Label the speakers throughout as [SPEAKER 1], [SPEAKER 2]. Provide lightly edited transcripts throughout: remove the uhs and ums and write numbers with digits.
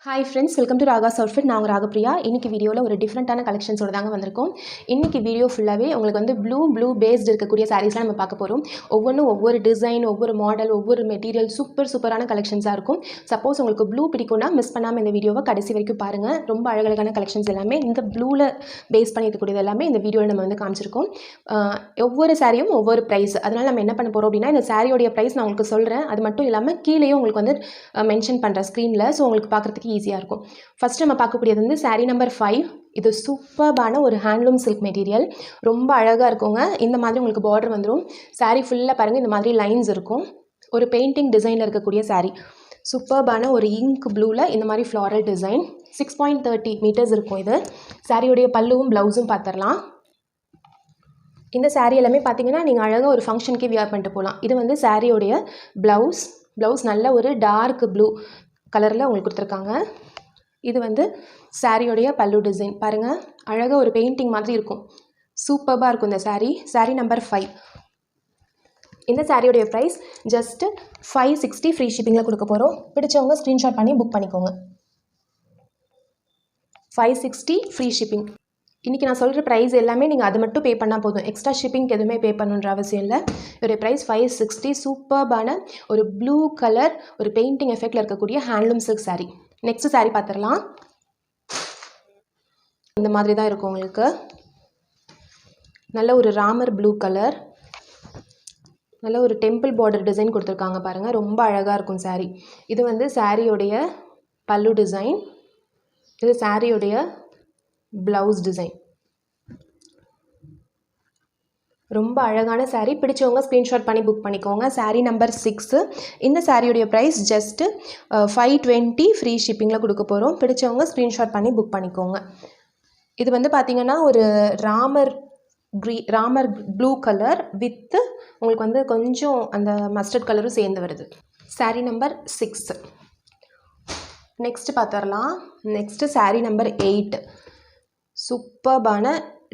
[SPEAKER 1] Hi friends, welcome to Raga's outfit. நான் உங்கள் ராகப்பிரியா. இன்றைக்கி வீடியோவில் ஒரு டிஃப்ரெண்ட்டான கலெக்ஷன்ஸோட தாங்க வந்திருக்கோம். இன்றைக்கி வீடியோ ஃபுல்லாகவே உங்களுக்கு வந்து ப்ளூ பேஸ்டு இருக்கக்கூடிய சாரீஸ்லாம் நம்ம பார்க்க போகிறோம். ஒவ்வொன்றும் ஒவ்வொரு டிசைன், ஒவ்வொரு மாடல், ஒவ்வொரு மெட்டீரியல் சூப்பரான கலெக்ஷன்ஸாக இருக்கும். சப்போஸ் உங்களுக்கு ப்ளூ பிடிக்கும்னா மிஸ் பண்ணாமல் இந்த வீடியோவை கடைசி வரைக்கும் பாருங்கள். ரொம்ப அழகழகான கலெக்ஷன்ஸ் எல்லாமே இந்த ப்ளூவில் பேஸ் பண்ணியிருக்கக்கூடியது எல்லாமே இந்த வீடியோவில் நம்ம வந்து காமிச்சிருக்கோம். ஒவ்வொரு சாரியும் ஒவ்வொரு ப்ரைஸ். அதனால் நம்ம என்ன பண்ண போகிறோம் அப்படின்னா, இந்த சாரியோடைய ப்ரைஸ் நான் உங்களுக்கு சொல்கிறேன். அது மட்டும் இல்லாமல் கீழேயும் உங்களுக்கு வந்து மென்ஷன் பண்ணுறேன் ஸ்க்ரீனில். ஸோ உங்களுக்கு பார்க்குறதுக்கு ஈஸியாக இருக்கும். ஃபர்ஸ்ட் நம்ம பார்க்கக்கூடியது வந்து சாரீ நம்பர் 5. இது சூப்பர்பான ஒரு ஹேண்ட்லூம் சில்க் மெட்டீரியல். ரொம்ப அழகாக இருக்குங்க. இந்த மாதிரி உங்களுக்கு பார்டர் வந்துடும். சாரீ ஃபுல்லாக பாருங்கள், இந்த மாதிரி லைன்ஸ் இருக்கும். ஒரு பெயிண்டிங் டிசைனில் இருக்கக்கூடிய சாரீ. சூப்பர்பான ஒரு இங்க் ப்ளூவில் இந்த மாதிரி ஃப்ளாரல் டிசைன். 6.30 மீட்டர்ஸ் இருக்கும். இது சாரியோடைய பல்லுவும் ப்ளவுஸும் பார்த்துடலாம். இந்த சாரீ எல்லாமே பார்த்தீங்கன்னா நீங்கள் அழகாக ஒரு ஃபங்க்ஷனுக்கே வியர் பண்ணிட்டு போகலாம். இது வந்து சாரியோடைய ப்ளவுஸ் நல்ல ஒரு டார்க் ப்ளூ கலரில் உங்களுக்கு கொடுத்துருக்காங்க. இது வந்து சாரியோடைய பல்லு டிசைன் பாருங்கள், அழகாக ஒரு பெயிண்டிங் மாதிரி இருக்கும். சூப்பராக இருக்கும் இந்த சாரீ நம்பர் 5. இந்த சாரியோடைய ப்ரைஸ் ஜஸ்ட் 560 ஃப்ரீ ஷிப்பிங்கில் கொடுக்க போகிறோம். பிடிச்சவங்க ஸ்க்ரீன்ஷாட் பண்ணி புக் பண்ணிக்கோங்க. 560 ஃப்ரீ ஷிப்பிங். இன்றைக்கி நான் சொல்கிற ப்ரைஸ் எல்லாமே நீங்கள் அது மட்டும் பே பண்ணால் போதும். எக்ஸ்ட்ரா ஷிப்பிங்க்கு எதுவுமே பே பண்ணுன்ற அவசியம் இல்லை. இதோடைய ப்ரைஸ் 560. சூப்பர்பான ஒரு ப்ளூ கலர் ஒரு பெயிண்டிங் எஃபெக்டில் இருக்கக்கூடிய handloom silk sari. Next sari பார்த்துடலாம். இந்த மாதிரி தான் இருக்கும் உங்களுக்கு. நல்ல ஒரு ராமர் ப்ளூ கலர், நல்ல ஒரு டெம்பிள் பார்டர் டிசைன் கொடுத்துருக்காங்க பாருங்கள். ரொம்ப அழகாக இருக்கும் சாரீ. இது வந்து சாரியோடைய பல்லு டிசைன். இது சாரியோடைய ப்ளவுஸ் டிசைன். ரொம்ப அழகான சாரீ. பிடிச்சவங்க ஸ்க்ரீன்ஷாட் பண்ணி புக் பண்ணிக்கோங்க. சாரீ நம்பர் 6. இந்த சாரியுடைய ப்ரைஸ் ஜஸ்ட்டு 520 ஃப்ரீ ஷிப்பிங்கில் கொடுக்க போகிறோம். பிடிச்சவங்க ஸ்க்ரீன்ஷாட் பண்ணி புக் பண்ணிக்கோங்க. இது வந்து பார்த்திங்கன்னா ஒரு ராமர் ப்ளூ கலர் வித்து உங்களுக்கு வந்து கொஞ்சம் அந்த மஸ்டர்ட் கலரும் சேர்ந்து வருது. சாரீ நம்பர் 6. நெக்ஸ்ட்டு பார்த்துடலாம். Next sari number 8. சூப்பர்பான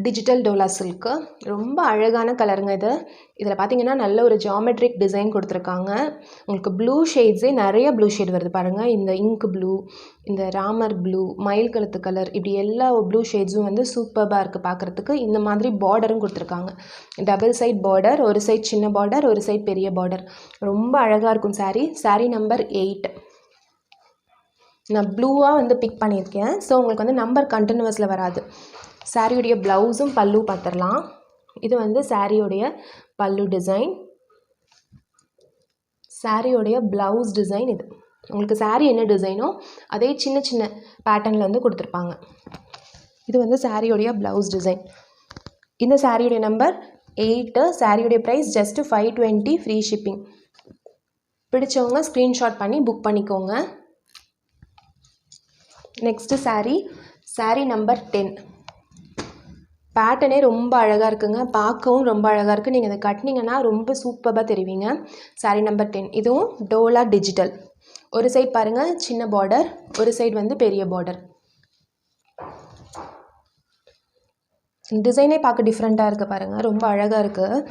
[SPEAKER 1] டிஜிட்டல் டோலா சில்க்கு. ரொம்ப அழகான கலருங்க இது. இதில் பார்த்தீங்கன்னா நல்ல ஒரு ஜாமெட்ரிக் டிசைன் கொடுத்துருக்காங்க. உங்களுக்கு ப்ளூ ஷேட்ஸே நிறைய ப்ளூ ஷேட் வருது பாருங்கள். இந்த இங்க் ப்ளூ, இந்த ராமர் ப்ளூ, மயில் கழுத்து கலர், இப்படி எல்லா ப்ளூ ஷேட்ஸும் வந்து சூப்பராக இருக்குது பார்க்குறதுக்கு. இந்த மாதிரி பார்டரும் கொடுத்துருக்காங்க. டபுள் சைட் பார்டர், ஒரு சைட் சின்ன பார்டர், ஒரு சைட் பெரிய பார்டர். ரொம்ப அழகாக இருக்கும் சாரீ நம்பர் 8. நான் ப்ளூவாக வந்து பிக் பண்ணியிருக்கேன். ஸோ உங்களுக்கு வந்து நம்பர் கண்டினியூஸில் வராது. சாரியுடைய ப்ளவுஸும் பல்லு பார்த்துடலாம். இது வந்து சாரியுடைய பல்லு டிசைன், சாரியுடைய ப்ளவுஸ் டிசைன். இது உங்களுக்கு சாரி என்ன டிசைனோ அதே சின்ன சின்ன பேட்டர்னில் வந்து கொடுத்துருப்பாங்க. இது வந்து சாரியுடைய ப்ளவுஸ் டிசைன். இந்த சாரியுடைய நம்பர் 8. சாரியுடைய ப்ரைஸ் ஜஸ்ட் 520 ஃப்ரீ ஷிப்பிங். பிடிச்சவங்க ஸ்க்ரீன்ஷாட் பண்ணி புக் பண்ணிக்கோங்க. Next sari number 10. பேட்டர்னே ரொம்ப அழகாக இருக்குங்க. பார்க்கவும் ரொம்ப அழகாக இருக்குது. நீங்கள் இதை கட்டினீங்கன்னா ரொம்ப சூப்பராக தெரிவிங்க. சாரீ நம்பர் 10. இதுவும் டோலா டிஜிட்டல். ஒரு சைட் பாருங்கள் சின்ன பார்டர், ஒரு சைடு வந்து பெரிய பார்டர். டிசைனே பார்க்க டிஃப்ரெண்ட்டாக இருக்குது பாருங்கள். ரொம்ப அழகாக இருக்குது.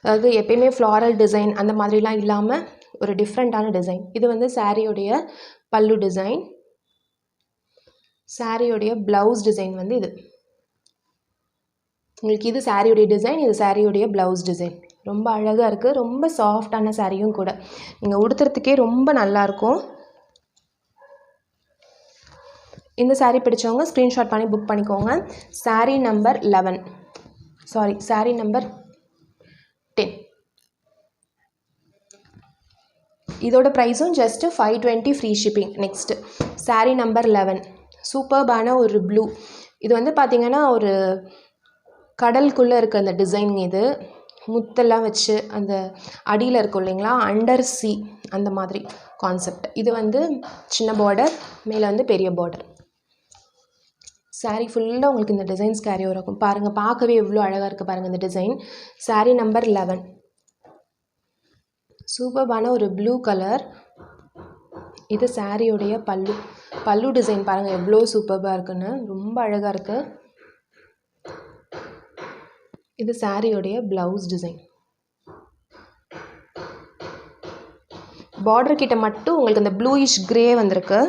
[SPEAKER 1] அதாவது எப்பயுமே ஃப்ளாரல் டிசைன் அந்த மாதிரிலாம் இல்லாமல் ஒரு டிஃப்ரெண்ட்டான டிசைன். இது வந்து சாரியோடைய பல்லு டிசைன். சாரியோடைய ப்ளவுஸ் டிசைன் வந்து இது. உங்களுக்கு இது சாரியுடைய டிசைன், இது சாரியுடைய ப்ளவுஸ் டிசைன். ரொம்ப அழகாக இருக்குது. ரொம்ப சாஃப்டான சாரியும் கூட. நீங்கள் உடுத்துறதுக்கே ரொம்ப நல்லாயிருக்கும். இந்த சாரீ பிடிச்சவங்க ஸ்க்ரீன்ஷாட் பண்ணி புக் பண்ணிக்கோங்க. சாரீ நம்பர் 11. சாரீ நம்பர் 10. இதோட ப்ரைஸும் just 520 free shipping. Next sari number 11. சூப்பர்பான ஒரு ப்ளூ. இது வந்து பார்த்திங்கன்னா ஒரு கடலுக்குள்ளே இருக்க அந்த டிசைன். இது முத்தெல்லாம் வச்சு அந்த அடியில் இருக்கும் இல்லைங்களா, அண்டர் சி அந்த மாதிரி கான்செப்ட். இது வந்து சின்ன பார்டர், மேலே வந்து பெரிய பார்டர். சாரீ ஃபுல்லாக உங்களுக்கு இந்த டிசைன்ஸ் கேரி ஓவர் இருக்கும் பாருங்கள். பார்க்கவே எவ்வளோ அழகாக இருக்குது பாருங்கள் இந்த டிசைன். சாரீ நம்பர் 11. சூப்பர்பான ஒரு ப்ளூ கலர். இது சாரியுடைய பல்லு டிசைன் பாருங்கள் எவ்வளோ சூப்பராக இருக்குன்னு. ரொம்ப அழகாக இருக்குது. இது சாரியோடைய ப்ளவுஸ் டிசைன். பார்டர் கிட்ட மட்டும் உங்களுக்கு அந்த ப்ளூயிஷ் கிரே வந்திருக்கு.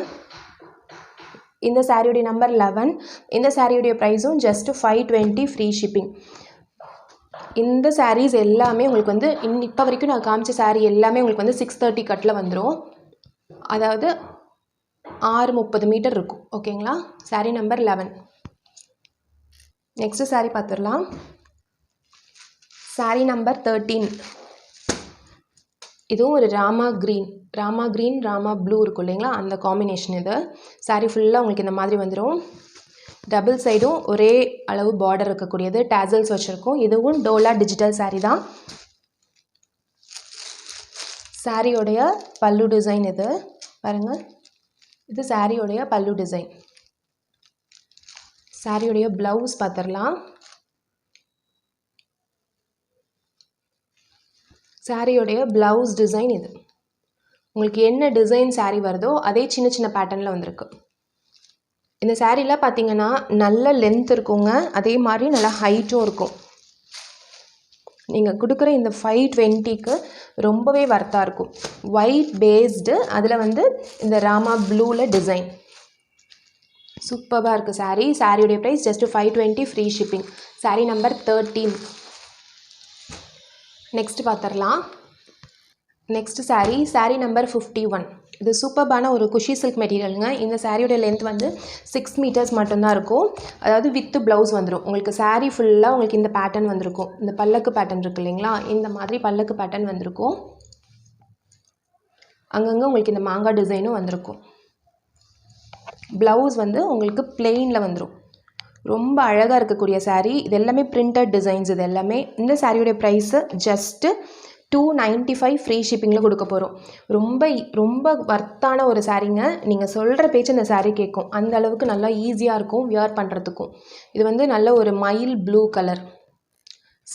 [SPEAKER 1] இந்த சாரியோடைய நம்பர் 11. இந்த சாரியோடைய ப்ரைஸும் ஜஸ்ட் 520 ஃப்ரீ ஷிப்பிங். இந்த சாரீஸ் எல்லாமே உங்களுக்கு வந்து இப்போ வரைக்கும் நான் காமிச்ச சாரீ எல்லாமே உங்களுக்கு வந்து 630 கட்டில் வந்துடும். அதாவது 630 மீட்டர் இருக்கும். ஓகேங்களா? சாரீ நம்பர் 11. நெக்ஸ்ட் சாரீ பார்த்துடலாம். சாரீ நம்பர் 13. இதுவும் ஒரு ராமா க்ரீன் ராமா ப்ளூ இருக்கும் இல்லைங்களா, அந்த காம்பினேஷன். இது சாரீ ஃபுல்லாக உங்களுக்கு இந்த மாதிரி வந்துடும். டபுள் சைடும் ஒரே அளவு பார்டர் இருக்கக்கூடியது, டேசல்ஸ் வச்சுருக்கோம். இதுவும் டோலா டிஜிட்டல் சாரீ தான். சாரியோடைய பல்லு டிசைன் இது பாருங்கள். இது சாரியோடைய பல்லு டிசைன். சாரியோடைய ப்ளவுஸ் பார்த்துடலாம். சாரியோடைய ப்ளவுஸ் டிசைன் இது. உங்களுக்கு என்ன டிசைன் சாரீ வருதோ அதே சின்ன சின்ன பேட்டர்னில் வந்திருக்கு. இந்த சாரியில் பார்த்தீங்கன்னா நல்ல லென்த் இருக்குங்க, அதே மாதிரி நல்ல ஹைட்டும் இருக்கும். நீங்கள் கொடுக்குற இந்த 520க்கு ரொம்பவே வர்த்தாக இருக்கும். ஒயிட் பேஸ்டு, அதில் வந்து இந்த ராமா ப்ளூவில் டிசைன் சூப்பராக இருக்குது சாரீ. சாரியோடைய price just 520 free shipping. Sari number 13. Next பார்த்துடலாம். Next sari number 51. இது சூப்பர்பான ஒரு குஷி சில்க் மெட்டீரியலுங்க. இந்த சாரியோட லென்த் வந்து 6 மீட்டர்ஸ் மட்டும்தான் இருக்கும். அதாவது வித் ப்ளவுஸ் வந்துடும். உங்களுக்கு சாரீ ஃபுல்லாக உங்களுக்கு இந்த பேட்டர்ன் வந்திருக்கும். இந்த பல்லக்கு பேட்டர்ன் இருக்குது இல்லைங்களா, இந்த மாதிரி பல்லக்கு பேட்டர்ன் வந்திருக்கும். அங்கங்கே உங்களுக்கு இந்த மாங்காய் டிசைனும் வந்திருக்கும். ப்ளவுஸ் வந்து உங்களுக்கு பிளெயினில் வந்துடும். ரொம்ப அழகாக இருக்கக்கூடிய சாரீ. இது எல்லாமே பிரிண்டட் டிசைன்ஸ். இது எல்லாமே. இந்த சாரியோடைய ப்ரைஸு ஜஸ்ட்டு 295 ஃப்ரீ ஷிப்பிங்கில் கொடுக்க போகிறோம். ரொம்ப வர்த்தான ஒரு சாரீங்க. நீங்கள் சொல்கிற பேச்சு இந்த சாரீ கேட்கும். அந்த அளவுக்கு நல்லா ஈஸியாக இருக்கும் வியர் பண்ணுறதுக்கும். இது வந்து நல்ல ஒரு மயில் ப்ளூ கலர்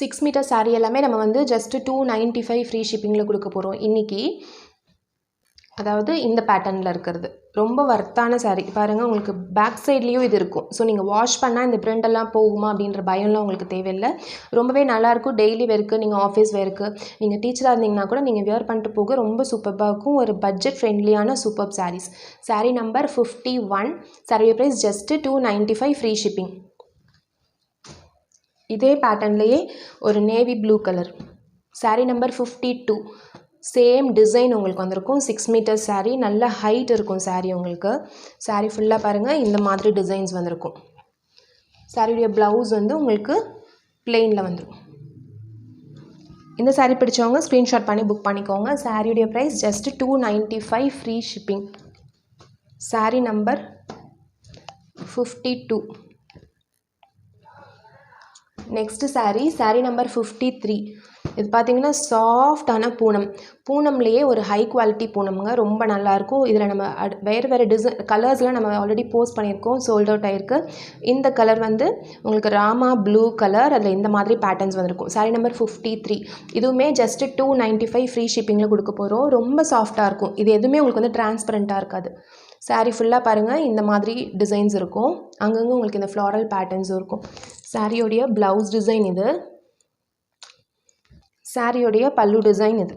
[SPEAKER 1] 6 மீட்டர் சாரீ எல்லாமே நம்ம வந்து ஜஸ்ட்டு 295 ஃப்ரீ ஷிப்பிங்கில் கொடுக்க போகிறோம் இன்றைக்கி. அதாவது இந்த பேட்டர்னில் இருக்கிறது ரொம்ப வர்த்தான சாரீ பாருங்கள். உங்களுக்கு பேக் சைட்லேயும் இது இருக்கும். ஸோ நீங்கள் வாஷ் பண்ணால் இந்த பிரிண்டெல்லாம் போகுமா அப்படின்ற பயம்லாம் உங்களுக்கு தேவையில்லை. ரொம்பவே நல்லாயிருக்கும். டெய்லி வேருக்கு, நீங்கள் ஆஃபீஸ் வேருக்கு, நீங்கள் டீச்சராக இருந்தீங்கன்னா கூட நீங்கள் வியர் பண்ணிட்டு போக ரொம்ப சூப்பராக இருக்கும். ஒரு பட்ஜெட் ஃப்ரெண்ட்லியான சூப்பர் சாரீஸ். சாரீ நம்பர் 51. சாரியோட ப்ரைஸ் ஜஸ்ட்டு 295 ஃப்ரீ ஷிப்பிங். இதே பேட்டர்ன்லேயே ஒரு navy blue colour. Sari number 52. Same design உங்களுக்கு வந்திருக்கும். 6 மீட்டர் சாரீ. நல்ல ஹைட் இருக்கும் சாரீ உங்களுக்கு. சாரீ ஃபுல்லாக பாருங்கள் இந்த மாதிரி டிசைன்ஸ் வந்திருக்கும். சாரியுடைய ப்ளவுஸ் வந்து உங்களுக்கு பிளெயினில் வந்துடும். இந்த சாரீ பிடிச்சவங்க ஸ்க்ரீன்ஷாட் பண்ணி புக் பண்ணிக்கோங்க. சாரியுடைய price just 295 free shipping. Sari number 52. Next sari number 53. இது பார்த்தீங்கன்னா சாஃப்டான பூனம்லேயே ஒரு ஹை குவாலிட்டி பூனம்ங்க. ரொம்ப நல்லாயிருக்கும். இதில் நம்ம வேறு டிசைன் கலர்ஸ்லாம் நம்ம ஆல்ரெடி போஸ்ட் பண்ணியிருக்கோம். சோல்ட் அவுட் ஆகிருக்கு. இந்த கலர் வந்து உங்களுக்கு ராமா ப்ளூ கலர். அதில் இந்த மாதிரி பேட்டர்ன்ஸ் வந்திருக்கும். சாரீ நம்பர் 53. இதுவுமே ஜஸ்ட்டு 295 ஃப்ரீ ஷிப்பிங்கில் கொடுக்க போகிறோம். ரொம்ப சாஃப்டாக இருக்கும். இது எதுவுமே உங்களுக்கு வந்து டிரான்ஸ்பரண்ட்டாக இருக்காது. சாரீ ஃபுல்லாக பாருங்கள் இந்த மாதிரி டிசைன்ஸ் இருக்கும். அங்கங்கே உங்களுக்கு இந்த ஃப்ளாரல் பேட்டர்ன்ஸும் இருக்கும். சாரியோடைய ப்ளவுஸ் டிசைன் இது. சாரியோடைய பல்லு டிசைன் இது.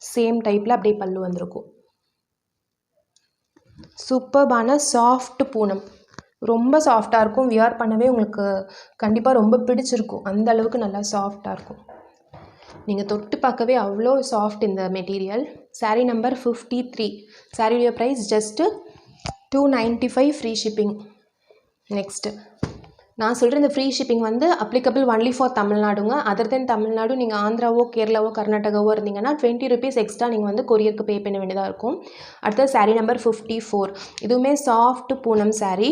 [SPEAKER 1] சேம் டைப்பில் அப்படியே பல்லு வந்திருக்கும். சூப்பர்பான சாஃப்ட் பூனம். ரொம்ப சாஃப்டாக இருக்கும். வியர் பண்ணவே உங்களுக்கு கண்டிப்பாக ரொம்ப பிடிச்சிருக்கும். அந்த அளவுக்கு நல்லா சாஃப்டாக இருக்கும். நீங்கள் தொட்டு பார்க்கவே அவ்வளோ சாஃப்ட் இந்த மெட்டீரியல். சாரீ நம்பர் 53. சாரியோடைய price just 295 free shipping. Next நான் சொல்கிற இந்த ஃப்ரீ ஷிப்பிங் வந்து அப்ளிகபிள் ஒன்லி ஃபார் தமிழ்நாடுங்க. அதர் தென் தமிழ்நாடு நீங்கள் ஆந்திராவோ கேரளாவோ கர்நாடகாவோ இருந்தீங்கன்னா 20 rupees எக்ஸ்ட்ரா நீங்கள் வந்து கொரியருக்கு பே பண்ண வேண்டியதாக இருக்கும். அடுத்தது சாரீ நம்பர் 54. இதுவுமே சாஃப்ட் பூனம் சாரீ.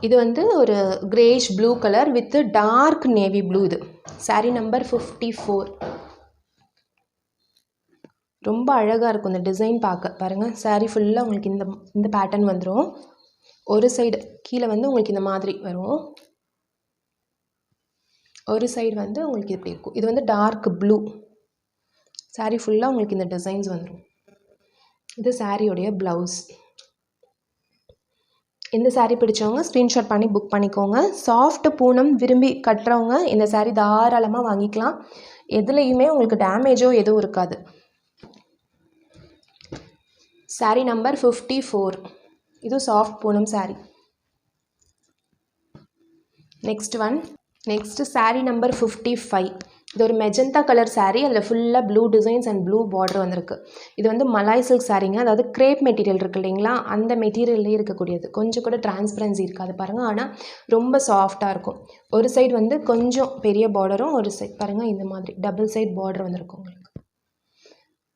[SPEAKER 1] இது வந்து ஒரு greyish blue colour with dark navy blue. இது சாரீ நம்பர் 54. ரொம்ப அழகாக இருக்கும் இந்த டிசைன் பார்க்க. பாருங்கள் சாரீ ஃபுல்லாக உங்களுக்கு இந்த பேட்டர்ன் வந்துடும். ஒரு சைடு கீழே வந்து உங்களுக்கு இந்த மாதிரி வரும். ஒரு சைடு வந்து உங்களுக்கு இப்படி இருக்கும். இது வந்து டார்க் ப்ளூ. சாரீ ஃபுல்லாக உங்களுக்கு இந்த டிசைன்ஸ் வந்துடும். இது சாரியோடைய ப்ளவுஸ். இந்த சாரீ பிடிச்சவங்க ஸ்க்ரீன்ஷாட் பண்ணி புக் பண்ணிக்கோங்க. சாஃப்ட் பூனம் விரும்பி கட்டுறவங்க இந்த சாரீ தாராளமாக வாங்கிக்கலாம். எதுலேயுமே உங்களுக்கு டேமேஜோ எதுவும் இருக்காது. சாரீ நம்பர் 54. இது soft Poonam sari. Next one. Next saree number 55. இது ஒரு மெஜந்தா கலர் saree. அதில் ஃபுல்லாக blue designs and blue border வந்திருக்கு. இது வந்து மலாய் சில்க் சாரீங்க. அதாவது கிரேப் மெட்டீரியல் இருக்குது இல்லைங்களா, அந்த மெட்டீரியல்லே இருக்கக்கூடியது. கொஞ்சம் கூட டிரான்ஸ்பரன்சி இருக்காது பாருங்கள், ஆனால் ரொம்ப சாஃப்டாக இருக்கும். ஒரு சைடு வந்து கொஞ்சம் பெரிய பார்டரும், ஒரு சைடு பாருங்கள் இந்த மாதிரி டபுள் சைட் பார்டர் வந்திருக்கும் உங்களுக்கு.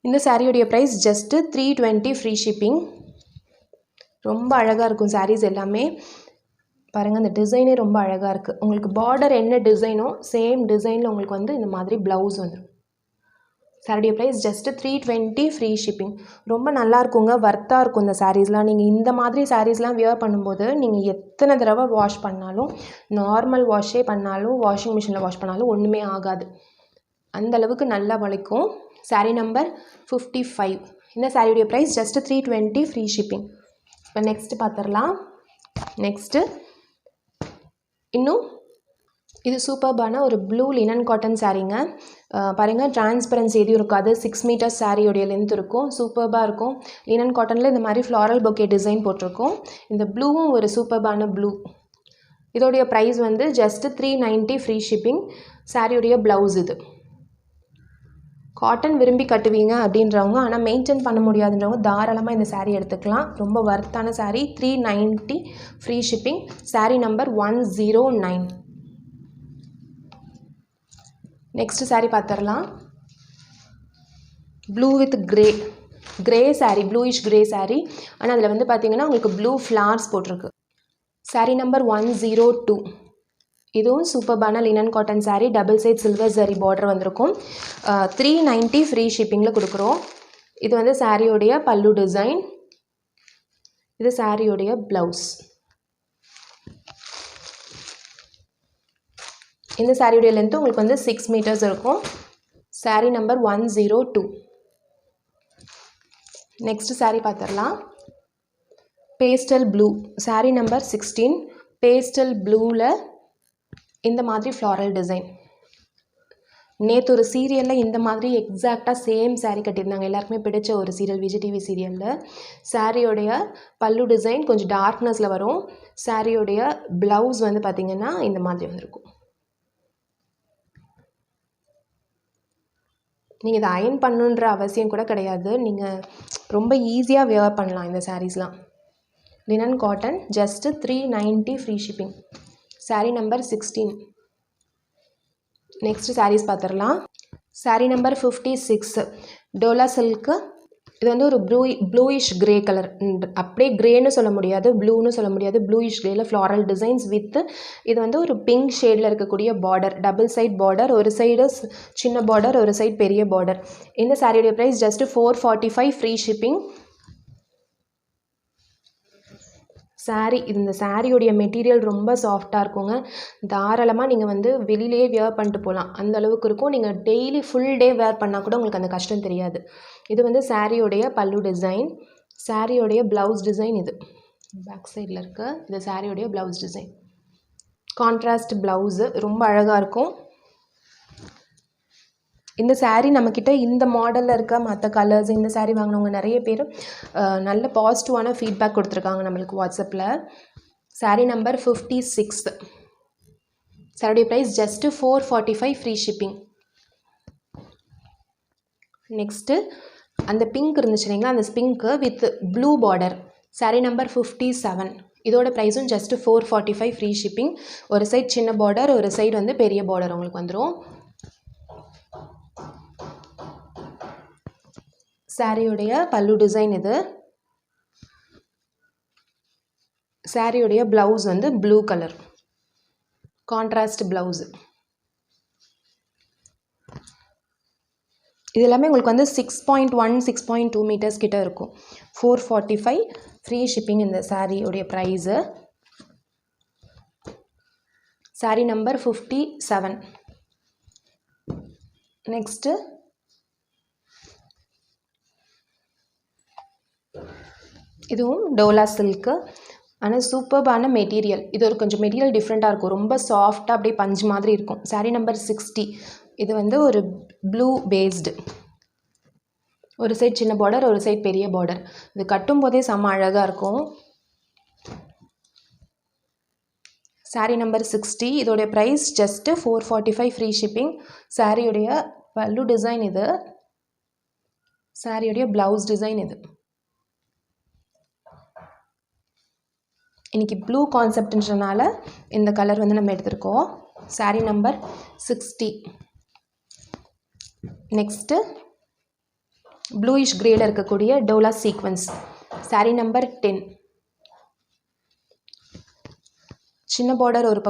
[SPEAKER 1] இந்த சாரியோடைய ப்ரைஸ் ஜஸ்ட்டு 320 ஃப்ரீ ஷிப்பிங். ரொம்ப அழகாக இருக்கும் சாரீஸ் எல்லாமே. பாருங்கள், அந்த டிசைனே ரொம்ப அழகாக இருக்குது. உங்களுக்கு பார்டர் என்ன டிசைனோ சேம் டிசைனில் உங்களுக்கு வந்து இந்த மாதிரி ப்ளவுஸ் வந்துடும். சாரியோடைய ப்ரைஸ் ஜஸ்ட்டு 320 ஃப்ரீ ஷிப்பிங். ரொம்ப நல்லா இருக்குங்க, வர்த்தாக இருக்கும் இந்த சாரீஸ்லாம். நீங்கள் இந்த மாதிரி சாரீஸ்லாம் வியர் பண்ணும்போது நீங்கள் எத்தனை தடவை வாஷ் பண்ணாலும், நார்மல் வாஷே பண்ணாலும், வாஷிங் மிஷினில் வாஷ் பண்ணாலும் ஒன்றுமே ஆகாது. அந்தளவுக்கு நல்லா வளைக்கும். சாரீ நம்பர் 55. இந்த சாரியோடைய ப்ரைஸ் ஜஸ்ட்டு 320 ஃப்ரீ ஷிப்பிங். இப்போ நெக்ஸ்ட்டு பார்த்துடலாம். நெக்ஸ்ட்டு இன்னும் இது சூப்பர்பான ஒரு ப்ளூ லினன் காட்டன் சாரீங்க. பாருங்கள், டிரான்ஸ்பரன்சி எதுவும் இருக்காது. 6 மீட்டர்ஸ் சாரியோடைய லென்த் இருக்கும். சூப்பர்பாக இருக்கும். லினன் காட்டனில் இந்த மாதிரி ஃப்ளாரல் பொக்கே டிசைன் போட்டிருக்கோம். இந்த ப்ளூவும் ஒரு சூப்பர்பான ப்ளூ. இதோடைய ப்ரைஸ் வந்து ஜஸ்ட்டு 390 ஃப்ரீ ஷிப்பிங். சாரியோடைய ப்ளவுஸ் இது. காட்டன் விரும்பி கட்டுவீங்க அப்படின்றவங்க, ஆனால் மெயின்டைன் பண்ண முடியாதுன்றவங்க தாராளமாக இந்த சாரீ எடுத்துக்கலாம். ரொம்ப வர்த்தான sari. 390 free shipping. Sari number 109. Next sari பார்த்துடலாம். Blue with grey sari, bluish grey sari. ஆனால் அதில் வந்து பார்த்தீங்கன்னா உங்களுக்கு ப்ளூ ஃப்ளார்ஸ் போட்டிருக்கு. சாரீ நம்பர் 102. இதுவும் சூப்பர்பான linen cotton sari. Double side silver zari border வந்திருக்கும். 390 ஃப்ரீ ஷிப்பிங்கில் கொடுக்குறோம். இது வந்து சாரியோடைய பல்லு டிசைன். இது சாரியோடைய ப்ளவுஸ். இந்த சாரியோடைய லென்த்து உங்களுக்கு வந்து 6 மீட்டர்ஸ் இருக்கும். சாரீ நம்பர் 102. நெக்ஸ்ட் சாரீ பார்த்துடலாம். Pastel blue. Sari number 16. Pastel ப்ளூவில் இந்த மாதிரி ஃப்ளாரல் டிசைன். நேற்று ஒரு சீரியலில் இந்த மாதிரி எக்ஸாக்டாக சேம் சாரீ கட்டியிருந்தாங்க. எல்லாருக்குமே பிடிச்ச ஒரு சீரியல், விஜய் டிவி சீரியலில். சாரியோடைய பல்லு டிசைன் கொஞ்சம் டார்க்னஸில் வரும். சாரியோடைய ப்ளவுஸ் வந்து பார்த்திங்கன்னா இந்த மாதிரி வந்திருக்கும். நீங்கள் இதை அயன் பண்ணுன்ற அவசியம் கூட கிடையாது. நீங்கள் ரொம்ப ஈஸியாக வியர் பண்ணலாம் இந்த சாரீஸ்லாம். Linen cotton just 390 free shipping. Sari number 16. Next saris பார்த்துடலாம். சாரீ நம்பர் 56. டோலா சில்க்கு. இது வந்து ஒரு ப்ளூயிஷ் கிரே கலர். அப்படியே கிரேன்னு சொல்ல முடியாது, ப்ளூன்னு சொல்ல முடியாது. ப்ளூயிஷ் கிரேயில் ஃப்ளாரல் டிசைன்ஸ் வித் இது வந்து ஒரு பிங்க் ஷேடில் இருக்கக்கூடிய பார்டர். Double side border. ஒரு சைடு சின்ன பார்டர், ஒரு சைடு பெரிய பார்டர். இந்த சாரியோடைய price just 445 free shipping. Sari, இந்த சாரியோடைய மெட்டீரியல் ரொம்ப சாஃப்டாக இருக்குங்க. தாராளமாக நீங்கள் வந்து வெளியிலேயே வியர் பண்ணிட்டு போகலாம், அந்த அளவுக்கு இருக்கும். நீங்கள் டெய்லி ஃபுல் டே வேர் பண்ணால் கூட உங்களுக்கு அந்த கஷ்டம் தெரியாது. இது வந்து சாரியோடைய பல்லு டிசைன். சாரியோடைய ப்ளவுஸ் டிசைன் இது பேக் சைடில் இருக்குது. இது சாரியோடைய ப்ளவுஸ் டிசைன். கான்ட்ராஸ்ட் ப்ளவுஸு ரொம்ப அழகாக இருக்கும். இந்த சாரீ நம்மக்கிட்ட இந்த மாடலில் இருக்க மற்ற கலர்ஸ், இந்த சாரீ வாங்கினவங்க நிறைய பேர் நல்ல பாசிட்டிவான ஃபீட்பேக் கொடுத்துருக்காங்க நம்மளுக்கு வாட்ஸ்அப்பில். சாரீ நம்பர் 56. சாரியோடைய price just 445 free shipping. Next அந்த பிங்க் இருந்துச்சு இல்லைங்களா, அந்த pink with blue border. Sari number 57. இதோட ப்ரைஸும் ஜஸ்ட்டு 445 ஃப்ரீ ஷிப்பிங். ஒரு சைட் சின்ன பார்டர், ஒரு சைடு வந்து பெரிய பார்டர் உங்களுக்கு வந்துடும். சாரியோடைய பல்லு டிசைன் இது. சாரியோடைய ப்ளவுஸ் வந்து ப்ளூ கலர் கான்ட்ராஸ்ட் ப்ளவுஸு. இது எல்லாமே உங்களுக்கு வந்து 6.1 6.2 மீட்டர்ஸ் கிட்ட இருக்கும். 445 ஃப்ரீ ஷிப்பிங் இந்த சாரியோடைய ப்ரைஸு. Sorry number 57. நெக்ஸ்ட்டு இதுவும் டோலா சில்க்கு. ஆனால் சூப்பர்பான மெட்டீரியல். இது ஒரு கொஞ்சம் மெட்டீரியல் டிஃப்ரெண்ட்டாக இருக்கும். ரொம்ப சாஃப்டாக அப்படியே பஞ்சு மாதிரி இருக்கும். சாரீ நம்பர் 60. இது வந்து ஒரு ப்ளூ பேஸ்டு. ஒரு சைட் சின்ன பார்டர், ஒரு சைட் பெரிய பார்டர். இது கட்டும் போதே செம்ம அழகாக இருக்கும். saree number 60. இதோடைய price just 445 free shipping. saree உடைய பல்லு டிசைன் இது, saree உடைய blouse டிசைன் இது. இன்னைக்கு ப்ளூ கான்செப்ட்ன்றனால இந்த கலர் வந்து நம்ம எடுத்திருக்கோம். saree number 60. நெக்ஸ்ட் ப்ளூயிஷ் கிரேல இருக்கக்கூடிய டோலா சீக்வன்ஸ் saree number 10. சின்ன பார்டர் ஒரு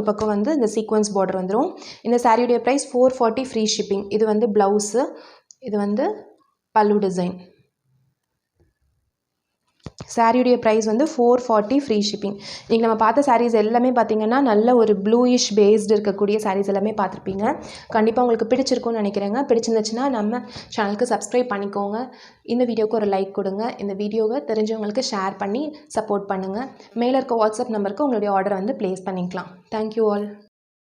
[SPEAKER 1] பக்கம் வந்து இந்த சீக்வன்ஸ் பார்டர் வந்துடும். இந்த சாரியுடைய ப்ரைஸ் 440 ஃப்ரீ ஷிப்பிங். இது வந்து ப்ளவுஸு, இது வந்து பல்லு டிசைன். சாரியுடைய ப்ரைஸ் வந்து 440 ஃப்ரீ ஷிப்பிங். இன்றைக்கி நம்ம பார்த்த சாரீஸ் எல்லாமே பார்த்திங்கன்னா நல்ல ஒரு ப்ளூயிஷ் பேஸ்டு இருக்கக்கூடிய சாரீஸ் எல்லாமே பார்த்துருப்பீங்க. கண்டிப்பாக உங்களுக்கு பிடிச்சிருக்கும்னு நினைக்கிறேங்க. பிடிச்சிருந்துச்சுன்னா நம்ம சேனலுக்கு சப்ஸ்கிரைப் பண்ணிக்கோங்க. இந்த வீடியோவுக்கு ஒரு லைக் கொடுங்க. இந்த வீடியோவை தெரிஞ்சவங்களுக்கு ஷேர் பண்ணி சப்போர்ட் பண்ணுங்கள். மேலே இருக்க வாட்ஸ்அப் நம்பருக்கு உங்களுடைய ஆர்டரை வந்து ப்ளேஸ் பண்ணிக்கலாம். Thank you all.